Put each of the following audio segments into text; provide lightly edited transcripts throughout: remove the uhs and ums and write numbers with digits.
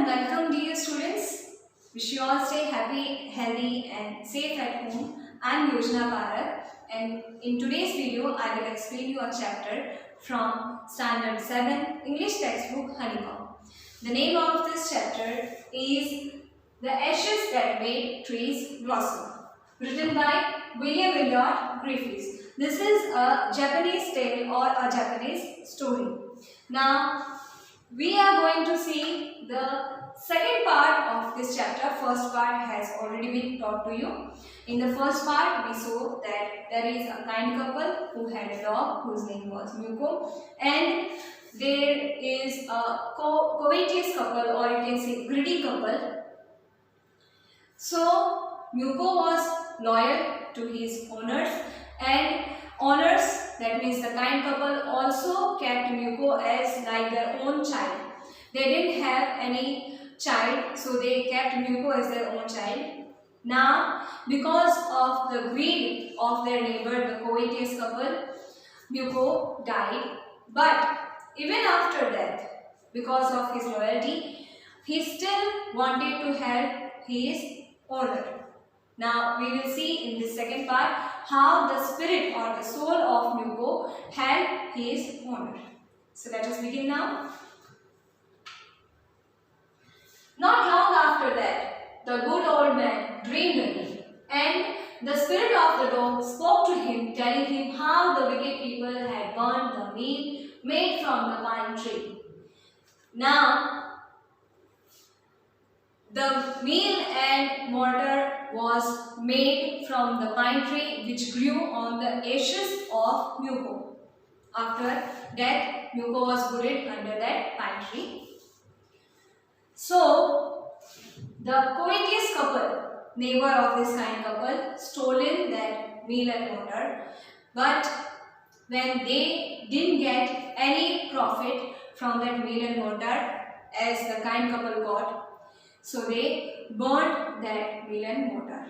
and welcome dear students. Wish you all stay happy, healthy and safe at home. I am Yojana Parak and in today's video I will explain you a chapter from Standard 7 English textbook Honeycomb. The name of this chapter is The Ashes That Made Trees Blossom, written by William Elliot Griffiths. This is a Japanese tale or a Japanese story. Now we are going to see the second part of this chapter. First part has already been taught to you. In the first part, we saw that there is a kind couple who had a dog whose name was Muko, and there is a covetous couple, or you can say greedy couple. So Muko was loyal to his owners, and owners, that means the kind couple, also kept Muko as like their own child. They didn't have any child, so they kept Muko as their own child. Now, because of the greed of their neighbor, the covetous couple, Muko died. But even after death, because of his loyalty, he still wanted to help his owner. Now we will see in this second part how the spirit or the soul of Muko helped his owner. So let us begin now. Not long after that, the good old man dreamed again, and the spirit of the dog spoke to him, telling him how the wicked people had burned the meal made from the pine tree. Now, the meal and mortar was made from the pine tree which grew on the ashes of Muko. After death, Muko was buried under that pine tree. So, the covetous couple, neighbor of this kind couple, stolen that meal and mortar, but when they didn't get any profit from that meal and mortar as the kind couple got, so they burnt that meal and mortar.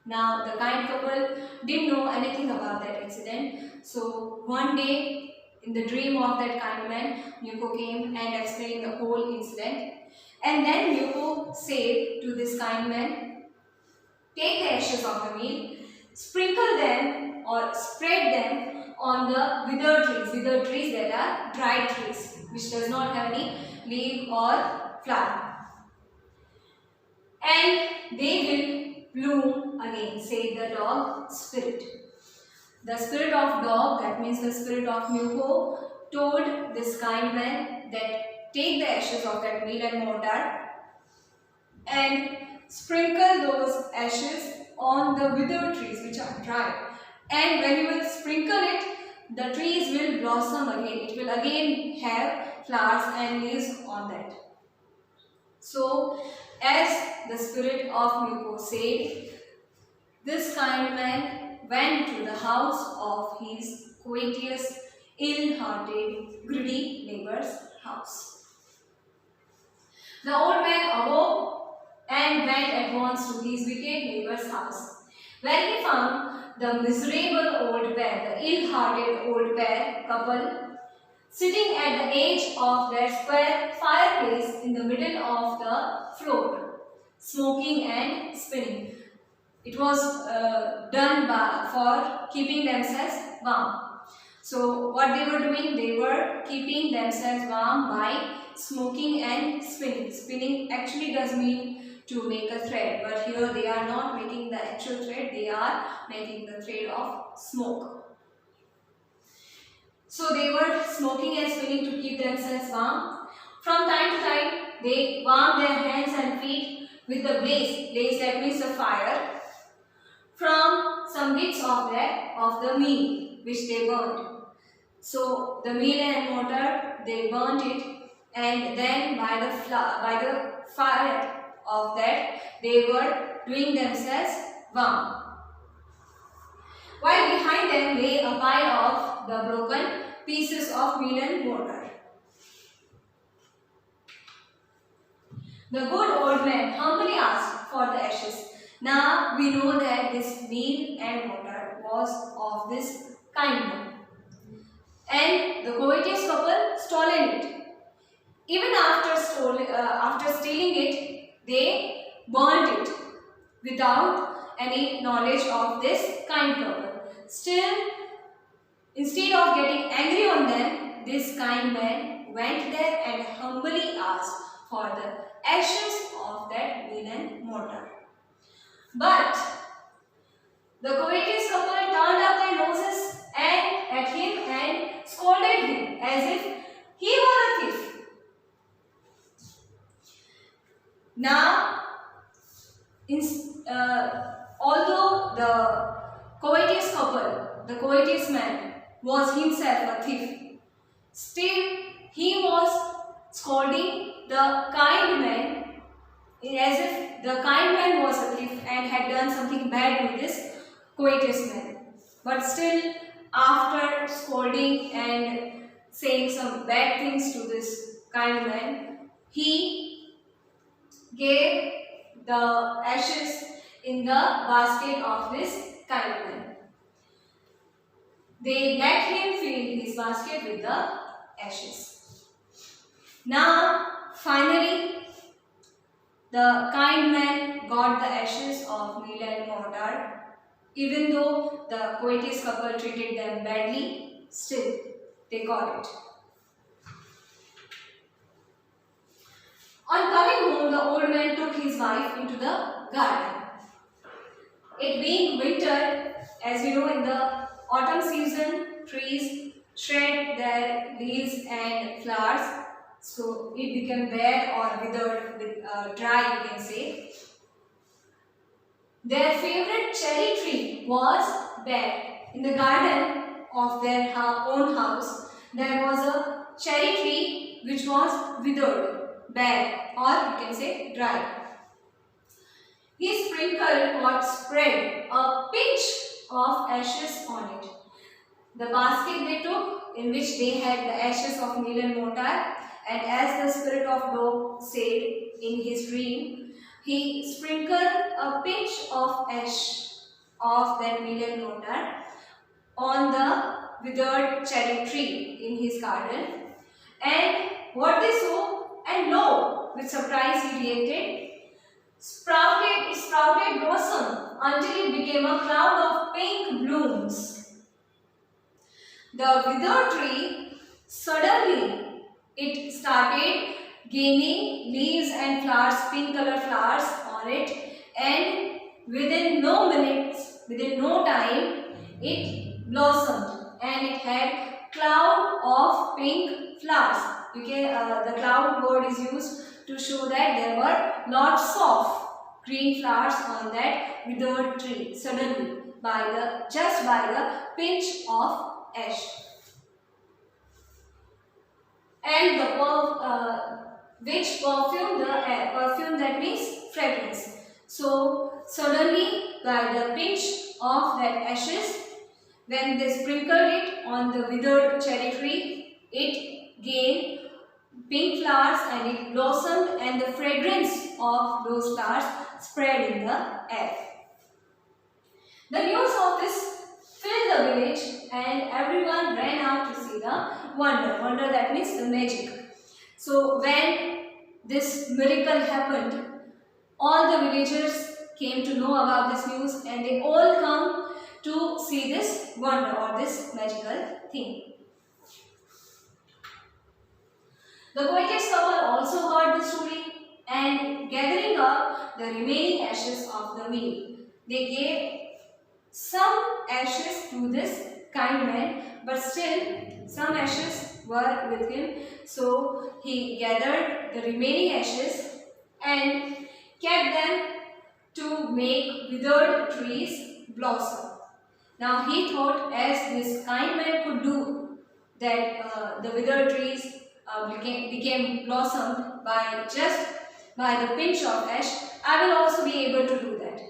Now the kind couple didn't know anything about that incident. So one day in the dream of that kind man, Muko came and explained the whole incident. And then Muko said to this kind man, take the ashes of the meal, sprinkle them or spread them on the withered trees that are dried trees, which does not have any leaf or flower. And they will bloom again, said the dog spirit. The spirit of dog, that means the spirit of Muko, told this kind man that take the ashes of that meal and mortar and sprinkle those ashes on the withered trees which are dry. And when you will sprinkle it, the trees will blossom again. It will again have flowers and leaves on that. So, as the spirit of Muko said, this kind man went to the house of his covetous, ill-hearted, greedy neighbor's house. The old man awoke and went at once to his wicked neighbor's house, where he found the miserable old pair, the ill-hearted old pair couple, sitting at the edge of their square fireplace in the middle of the floor, smoking and spinning. It was done for keeping themselves warm. So what they were doing, they were keeping themselves warm by smoking and spinning. Spinning actually does mean to make a thread, but here they are not making the actual thread, they are making the thread of smoke. So they were smoking and spinning to keep themselves warm. From time to time, they warmed their hands and feet with the blaze. Blaze, that means the fire, from some bits of the meal which they burnt. So the meal and mortar, they burnt it, and then by the fire of that, they were doing themselves warm. While behind them lay a pile of the broken pieces of meal and mortar. The good old man humbly asked for the ashes. Now we know that this meal and mortar was of this kind, and the covetous couple stolen it. Even after after stealing it, they burnt it without any knowledge of this kind couple. Still, instead of getting angry on them, this kind man went there and humbly asked for the ashes of that villain mortar. But the covetous couple turned up their noses at him and scolded him as if he were a thief. Now, although the covetous couple, the covetous man, was himself a thief, still he was scolding the kind man as if the kind man was a thief and had done something bad to this covetous man. But still, after scolding and saying some bad things to this kind man, he gave the ashes in the basket of this kind man. They let him fill his basket with the ashes. Now, finally, the kind man got the ashes of meal and mortar. Even though the covetous couple treated them badly, still they got it. On coming home, the old man took his wife into the garden. It being winter, as you know, in the autumn season, trees shed their leaves and flowers, so it became bare or withered, dry, you can say. Their favorite cherry tree was bare. In the garden of their own house, there was a cherry tree which was withered, bare, or you can say dry. He sprinkled or spread a pinch of ashes on it. The basket they took, in which they had the ashes of meal and mortar, and as the spirit of dog said in his dream, he sprinkled a pinch of ash of that meal and mortar on the withered cherry tree in his garden. And what they saw, and lo, with surprise he reacted, it sprouted blossom until it became a cloud of pink blooms. The withered tree, suddenly it started gaining leaves and flowers, pink color flowers on it, and within no minutes, within no time, it blossomed and it had cloud of pink flowers. The cloud word is used to show that there were lots of green flowers on that withered tree suddenly just by the pinch of ash. And which perfumed the air. Perfume, that means fragrance. So suddenly by the pinch of that ashes, when they sprinkled it on the withered cherry tree, it gained pink flowers and it blossomed, and the fragrance of those flowers spread in the air. The news of this filled the village and everyone ran out to see the wonder. Wonder, that means the magic. So when this miracle happened, all the villagers came to know about this news and they all come to see this wonder or this magical thing. The covetous couple also heard the story, and gathering up the remaining ashes of the meal, they gave some ashes to this kind man, but still some ashes were with him. So he gathered the remaining ashes and kept them to make withered trees blossom. Now he thought, as this kind man could do that, the withered trees became blossomed just by the pinch of ash, I will also be able to do that.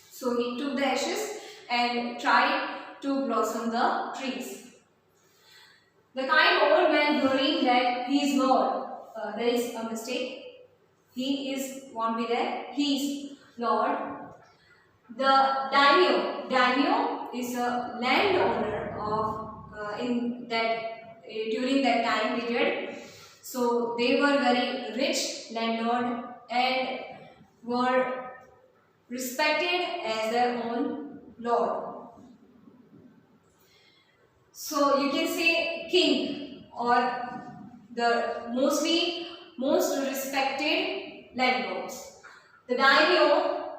So he took the ashes and tried to blossom the trees. The kind old man, hearing that he is Lord, there is a mistake. Won't be there. He is Lord. The daimyo is a landowner of during that time period. So they were very rich landlord and were respected as their own lord. So you can say king or the most respected landlords. The daimyo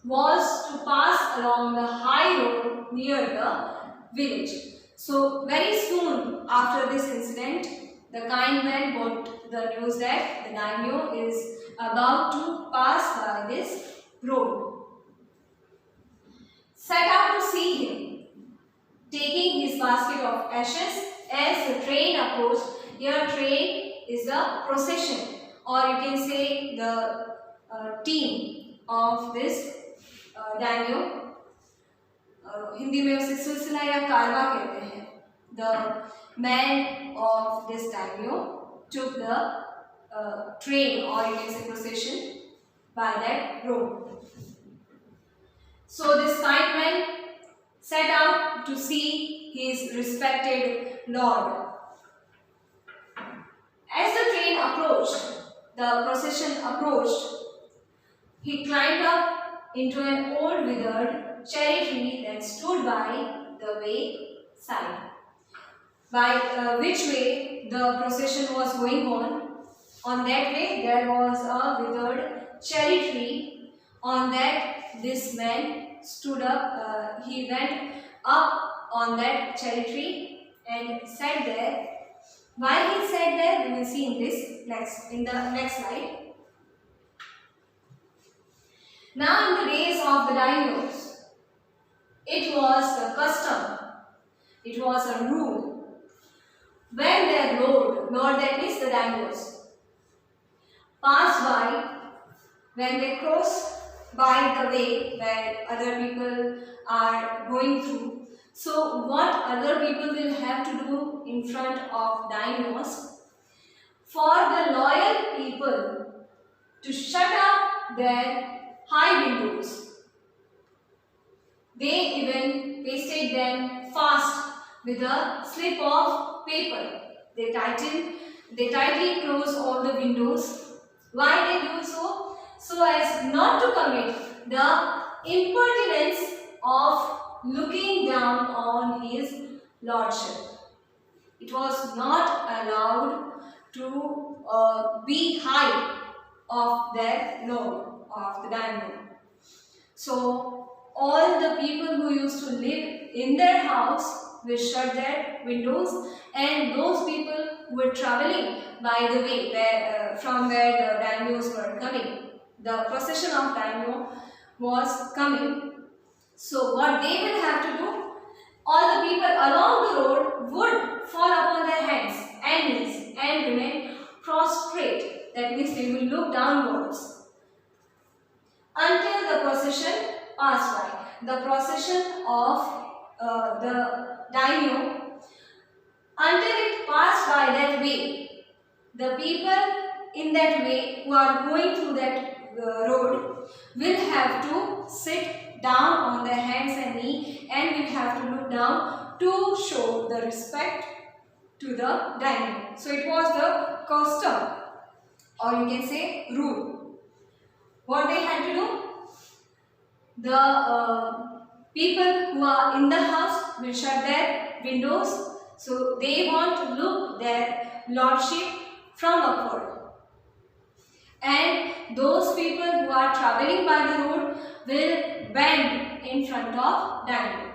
was to pass along the high road near the village. So very soon after this incident, the kind man got the news that the daimyo is about to pass by this road. Set out to see him, taking his basket of ashes as the train approached. Here train is the procession, or you can say the team of this daimyo. Hindi में उसे सिलसिला या कारवा कहते हैं. The man of this daimyo took the train, or you can say procession, by that road. So this kind man set out to see his respected lord. As the train approached, the procession approached, he climbed up into an old withered cherry tree that stood by the wayside. By which way the procession was going on that way there was a withered cherry tree. On that this man stood up, he went up on that cherry tree and sat there. Why he sat there, we will see in the next slide. Now in the days of the daimyos, it was the custom, it was a rule, when their lord that means the daimyos, passed by, when they cross by the way where other people are going through. So what other people will have to do in front of daimyos? For the loyal people to shut up their high windows. They even pasted them fast with a slip of paper. They tightly close all the windows. Why they do so? So as not to commit the impertinence of looking down on his lordship. It was not allowed to be high of their lord, of the daimyo. So all the people who used to live in their house will shut their windows, and those people who were traveling by the way from where the daimyos were coming, the procession of daimyo was coming. So what they will have to do, all the people along the road would fall upon their hands and knees and remain prostrate. That means they will look downwards until the procession passed by. The procession of the daimyo, until it passed by that way, the people in that way who are going through that road will have to sit down on their hands and knees and will have to look down to show the respect to the daimyo. So it was the custom, or you can say rule. What they had to do? The people who are in the house will shut their windows, so they want to look their lordship from upward. And those people who are traveling by the road will bend in front of daimyo.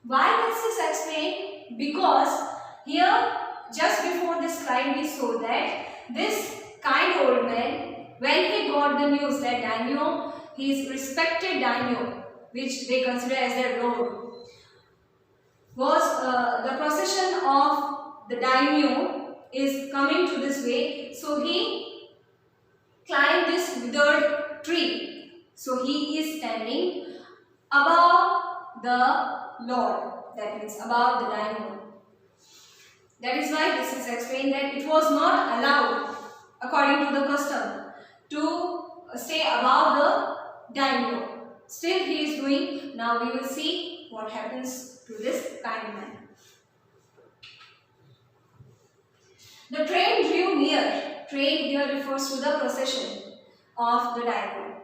Why this is explained? Because here, just before this slide, we saw that this kind old man, when he got the news that daimyo, his respected daimyo, which they consider as their lord, was the procession of the daimyo is coming to this way. So he climbed this withered tree. So he is standing above the lord, that means above the daimyo. That is why this is explained that it was not allowed, according to the custom, to stay above the daimyo. Still he is doing. Now we will see what happens to this kind man. The train drew near. Train here refers to the procession of the daimyo.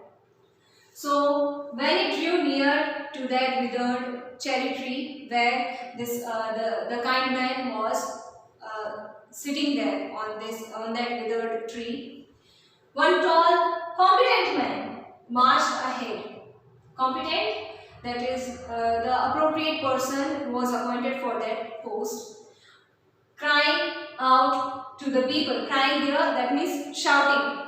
So when it drew near to that withered cherry tree where this the kind man was sitting there on that withered tree, one tall, competent man marched ahead. Competent, that is the appropriate person who was appointed for that post, crying out to the people. Crying here, that means shouting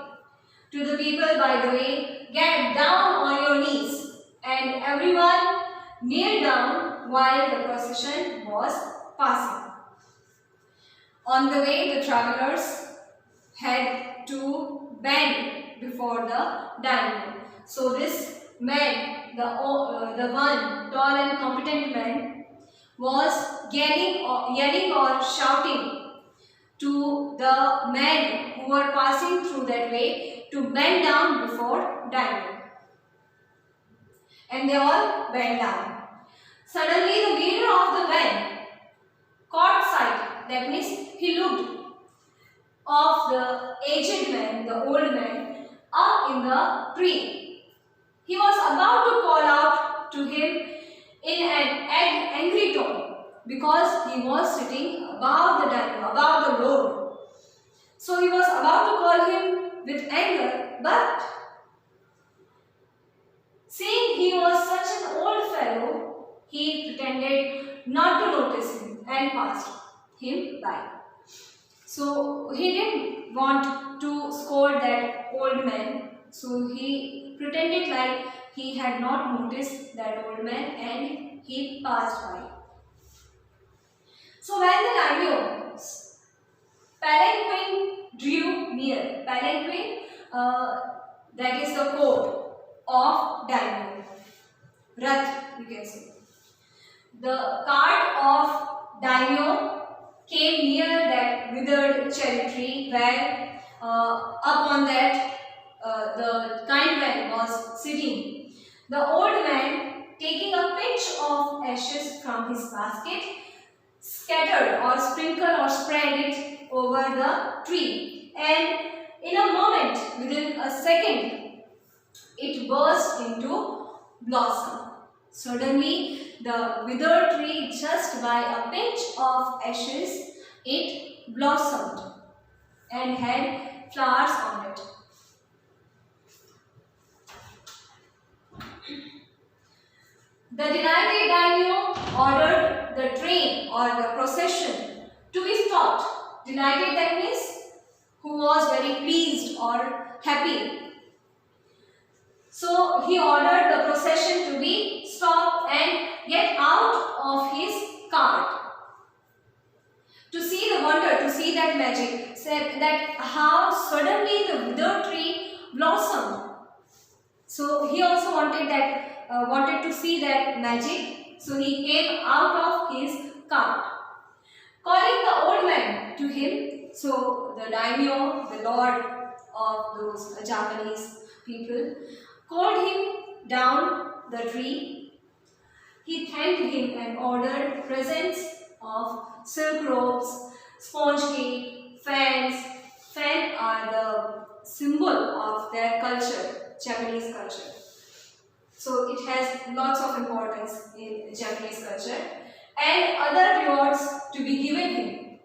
to the people, by the way, get down on your knees. And everyone kneeled down while the procession was passing. On the way, the travelers had to bend before the daimyo. So this man, the one tall and competent man, was yelling or shouting to the men who were passing through that way to bend down before daimyo. And they all bent down. Suddenly the leader of the men caught sight, that means he looked, of the aged man, the old man, up in the tree. He was about to call out to him in an angry tone because he was sitting above the daimyo, above the Lord. So he was about to call him with anger, but seeing he was such an old fellow, he pretended not to notice him and passed him by. So he didn't want to scold that old man, so he pretended like he had not noticed that old man and he passed by. So when the daimyo's palanquin drew near, palanquin, that is the coat of daimyo, rath you can say. The cart of daimyo came near that withered cherry tree where up on that the kind man was sitting. The old man, taking a pinch of ashes from his basket, scattered or sprinkled or spread it over the tree, and in a moment, within a second, it burst into blossom. Suddenly, the withered tree, just by a pinch of ashes, it blossomed and had flowers on it. The delighted daimyo ordered the train or the procession to be stopped. Delighted, that means who was very pleased or happy. So he ordered the procession to be stopped and get out of his cart. To see the wonder, to see that magic, said that how suddenly the withered tree blossomed. So he also wanted to see that magic. So he came out of his cart, calling the old man to him. So the daimyo, the lord of those Japanese people, called him down the tree. He thanked him and ordered presents of silk robes, sponge cake, fans. Fans are the symbol of their culture, Japanese culture. So it has lots of importance in Japanese culture, and other rewards to be given him.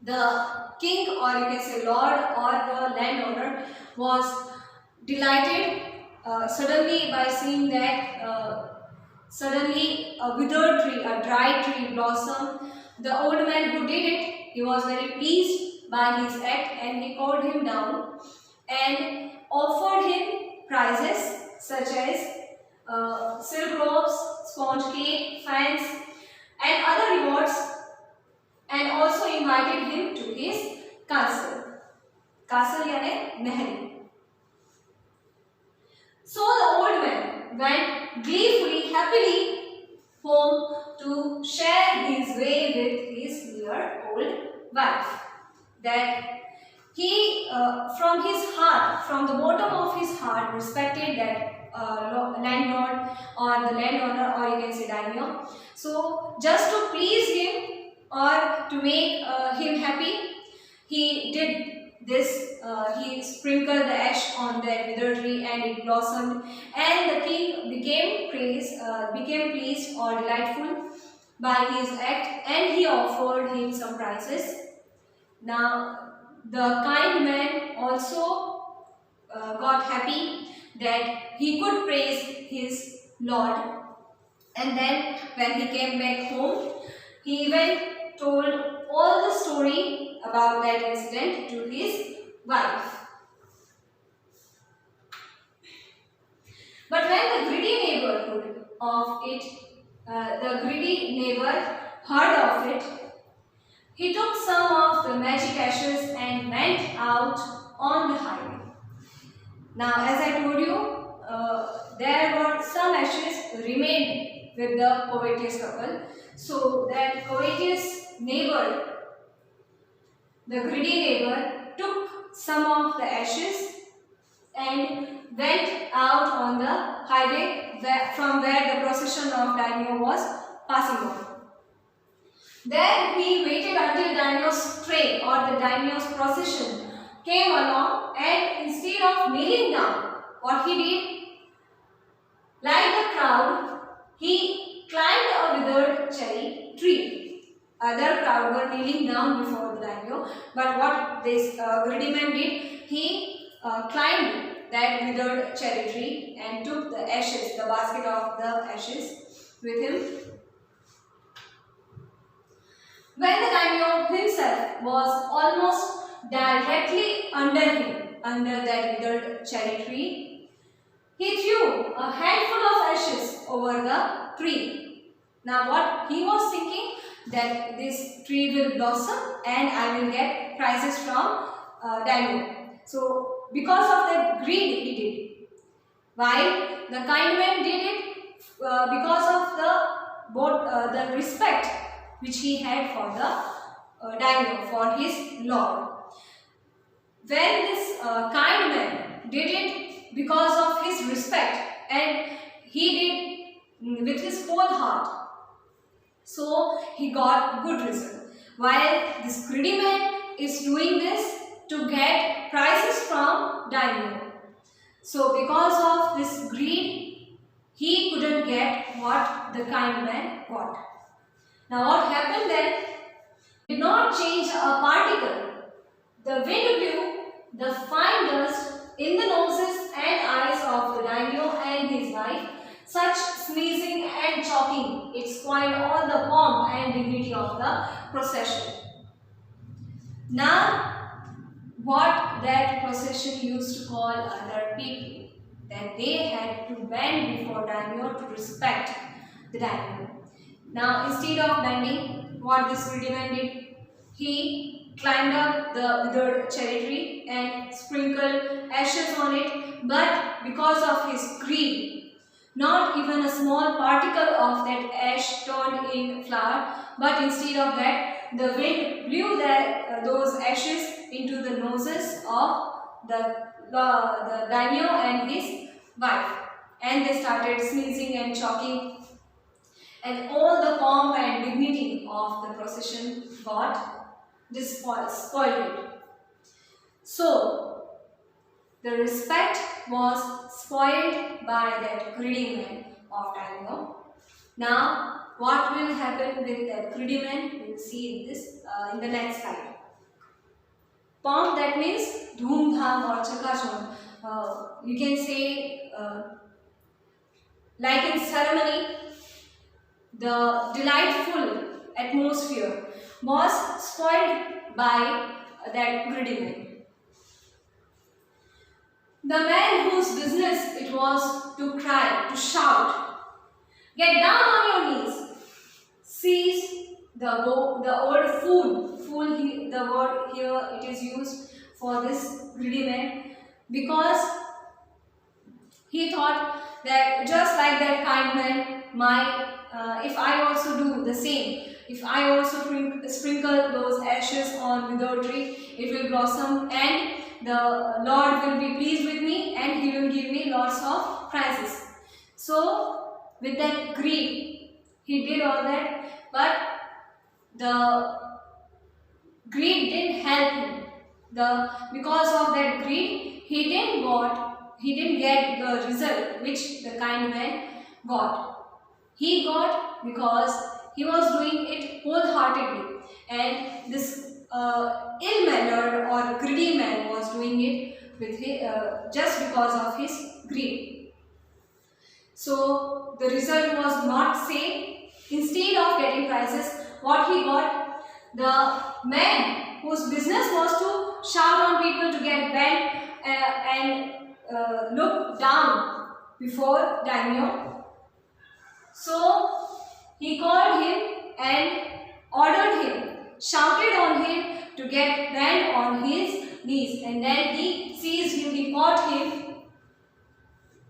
The king, or you can say lord, or the landowner, was delighted suddenly by seeing that suddenly a withered tree, a dry tree blossom. The old man who did it, he was very pleased by his act, and he called him down and offered him prizes such as silk robes, sponge cake, fans, and other rewards, and also invited him to his castle. Castle यानी महल. So the old man went gleefully, happily home to share his way with his dear old wife. That he, from his heart, from the bottom of his heart, respected that landlord or the landowner, or you can say daimyo. So just to please him or to make him happy, he did this. He sprinkled the ash on that withered tree, and it blossomed. And the king became pleased or delightful by his act, and he offered him some prizes. Now, the kind man also got happy that he could praise his Lord. And then when he came back home, he even told all the story about that incident to his wife. But when the greedy neighborhood of it, the greedy neighbor heard of it, he took some of the magic ashes and went out on the highway. Now, as I told you, there were some ashes remained with the covetous couple. So that covetous neighbor, the greedy neighbor, took some of the ashes and went out on the highway from where the procession of daimyo was passing on. There he waited until daimyo's train or the daimyo's procession came along, and instead of kneeling down, what he did, like the crowd, he climbed a withered cherry tree. Other crowd were kneeling down before the daimyo, but what this greedy man did, he climbed that withered cherry tree and took the ashes, the basket of the ashes with him. When the daimyo himself was almost directly under him, under that withered cherry tree, he threw a handful of ashes over the tree. Now what he was thinking, that this tree will blossom and I will get prizes from daimyo. So because of that greed he did, while the kind man did it because of the respect which he had for the daimyo, for his lord. When this kind man did it because of his respect, and he did with his whole heart, so he got good result. While this greedy man is doing this to get prizes from daimyo. So because of this greed, he couldn't get what the kind man got. Now what happened then? Did not change a particle. The wind blew the fine dust in the noses and eyes of the daimyo and his wife. Such sneezing and choking, it spoiled all the pomp and dignity of the procession. Now, what that procession used to call other people, that they had to bend before daimyo to respect the daimyo. Now, instead of bending, what this greedy man did, he climbed up the withered cherry tree and sprinkled ashes on it, but because of his greed, not even a small particle of that ash turned in flour, but instead of that, the wind blew those ashes into the noses of the daimyo and his wife, and they started sneezing and choking, and all the pomp and dignity of the procession got spoiled. So, the respect was spoiled by that greedy man of daimyo. Now, what will happen with that greedy man? We will see in this in the next slide. Pomp, that means dhoom dham or chakacham. You can say like in ceremony, the delightful atmosphere was spoiled by that greedy man. The man whose business it was to cry, to shout, "Get down on your knees," seized the word fool. Fool, the word here it is used for this greedy man, because he thought that just like that kind man, if I also do the same, if I also sprinkle those ashes on withered tree, it will blossom and the Lord will be pleased with me and He will give me lots of prizes. So with that greed, he did all that, but the greed didn't help him. because of that greed, he didn't get the result which the kind man got. He got because he was doing it wholeheartedly, and this ill-mannered or greedy man was doing it with just because of his greed. So the result was not same. Instead of getting prizes, what he got, the man whose business was to shout on people to get bent and look down before daimyo. So he called him and ordered him, shouted on him to get bent on his knees, and then he seized him, he caught him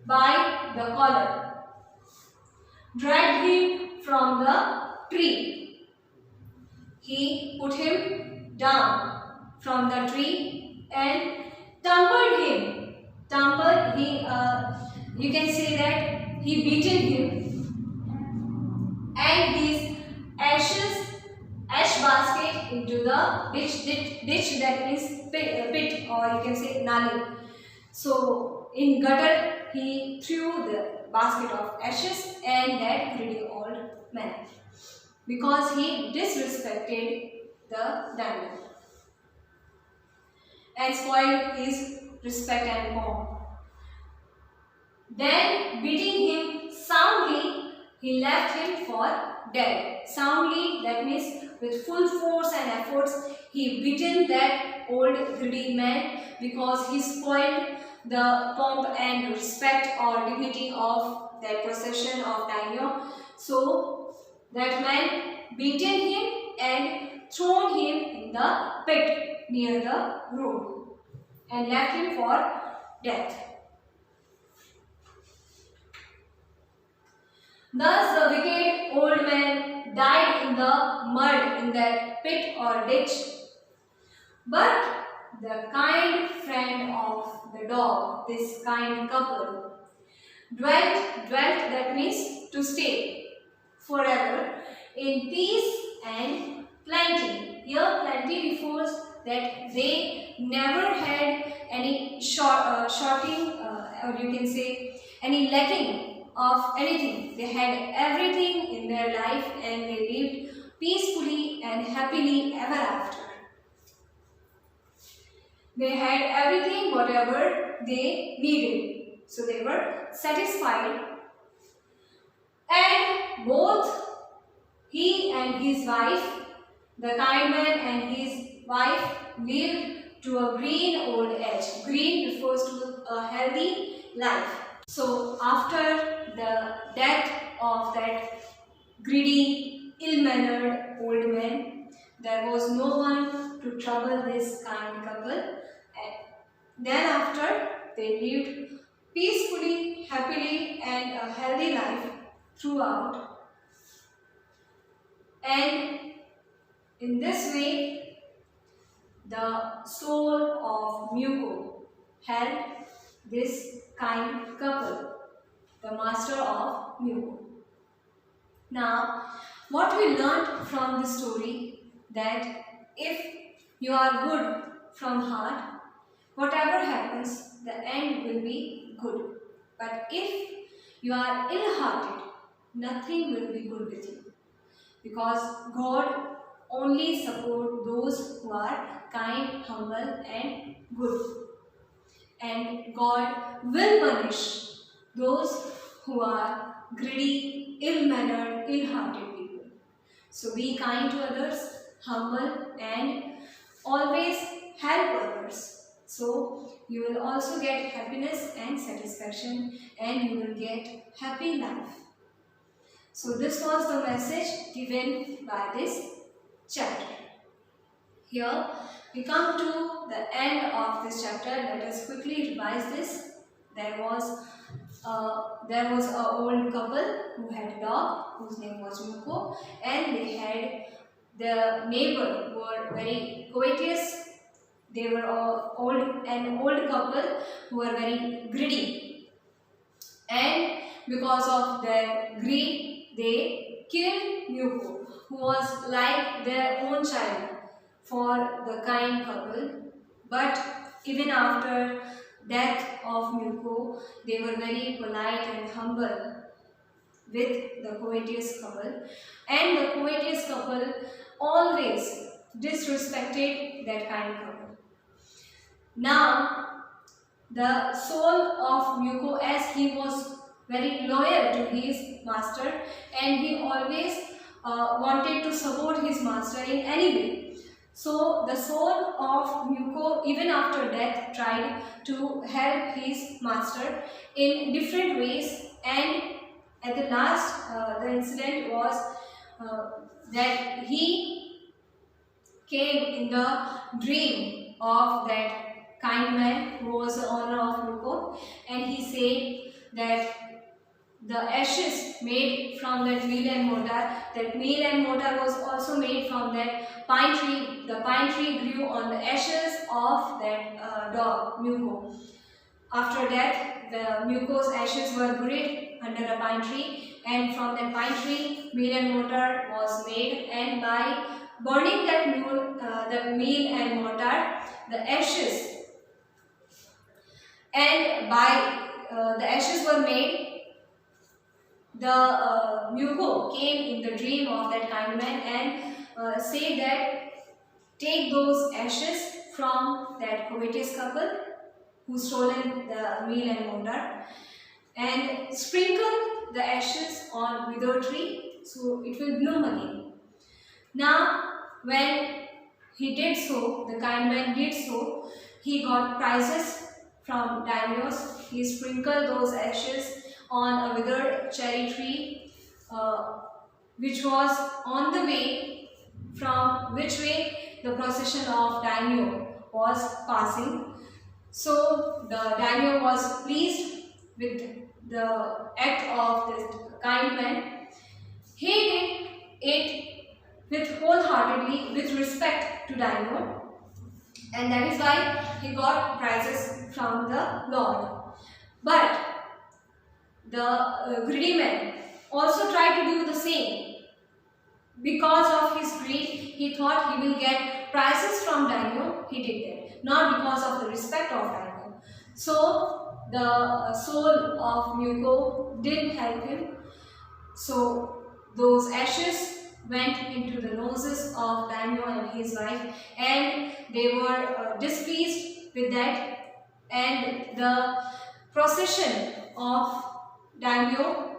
by the collar, dragged him from the tree. He put him down from the tree and tumbled him. You can say that he beaten him, and his ash basket into the ditch that means pit, or you can say nali. So in gutter he threw the basket of ashes and that greedy old man, because he disrespected the diamond and spoiled his respect and pomp. Then beating him soundly, he left him for dead. Soundly, that means with full force and efforts, he beaten that old greedy man because he spoiled the pomp and respect or dignity of that procession of daimyo. So that man beaten him and thrown him in the pit near the road and left him for death. Thus the wicked old man died in the mud in that pit or ditch. But the kind friend of the dog, this kind couple, dwelt, that means to stay forever, in peace and plenty. Here plenty refers that they never had any shorting or you can say any lacking of anything. They had everything in their life and they lived peacefully and happily ever after. They had everything whatever they needed. So they were satisfied, and both he and his wife, the kind man and his wife, lived to a green old age. Green refers to a healthy life. So after the death of that greedy, ill-mannered old man, there was no one to trouble this kind couple. And then after, they lived peacefully, happily and a healthy life throughout. And in this way, the soul of Myuko helped this kind couple, the master of Myuko. Now, what we learned from the story, that if you are good from heart, whatever happens, the end will be good. But if you are ill-hearted, nothing will be good with you. Because God only supports those who are kind, humble and good. And God will punish those who are greedy, ill-mannered, ill-hearted people. So be kind to others, humble and always help others. So you will also get happiness and satisfaction and you will get happy life. So this was the message given by this chapter. Here we come to the end of this chapter. Let us quickly revise this. There was an old couple who had a dog whose name was Myuko, and they had the neighbor who were very covetous. They were an old couple who were very greedy, and because of their greed, they killed Myuko, who was like their own child. For the kind couple, But even after death of Muko, they were very polite and humble with the courteous couple, and the courteous couple always disrespected that kind couple. Now, the soul of Muko, as he was very loyal to his master and he always wanted to support his master in any way. So the soul of Muko, even after death, tried to help his master in different ways, and at the last, the incident was that he came in the dream of that kind man who was the owner of Muko, and he said that the ashes made from that meal and mortar was also made from that pine tree. The pine tree grew on the ashes of that dog, Muko. After death, the Muko's ashes were buried under a pine tree, and from that pine tree, meal and mortar was made, and by burning that the meal and mortar, the ashes, and by the ashes were made, the Muko came in the dream of that kind man and said that take those ashes from that covetous couple who stolen the meal and mortar and sprinkle the ashes on withered tree so it will bloom again. Now, when he did so, the kind man did so, he got prizes from daimyos. He sprinkled those ashes on a withered cherry tree which was on the way from which way the procession of daimyo was passing. So the daimyo was pleased with the act of this kind man. He did it with wholeheartedly, with respect to daimyo, and that is why he got prizes from the Lord. But the greedy man also tried to do the same. Because of his greed, he thought he will get prizes from daimyo. He did that, not because of the respect of daimyo. So the soul of Muko didn't help him. So those ashes went into the noses of daimyo and his wife, and they were displeased with that, and the procession of daimyo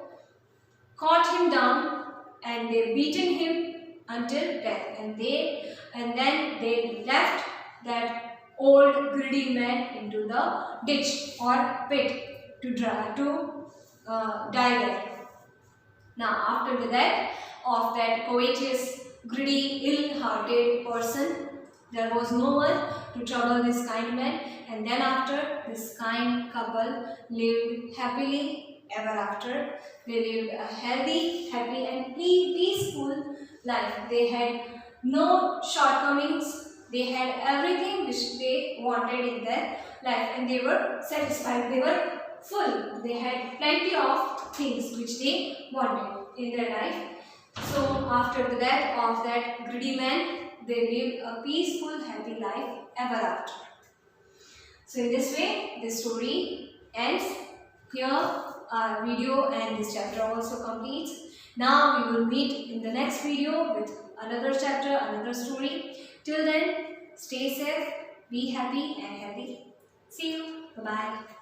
caught him down and they beaten him until death, and then they left that old greedy man into the ditch or pit to die there. Now, after the death of that covetous, greedy, ill-hearted person, there was no one to trouble this kind man, and then after, this kind couple lived happily ever after. They lived a healthy, happy and peaceful life. They had no shortcomings. They had everything which they wanted in their life, and they were satisfied. They were full. They had plenty of things which they wanted in their life. So after the death of that greedy man, they lived a peaceful, happy life ever after. So in this way, this story ends. Here our video and this chapter also completes. Now we will meet in the next video with another chapter, another story. Till then, stay safe, be happy and healthy. See you. Bye-bye.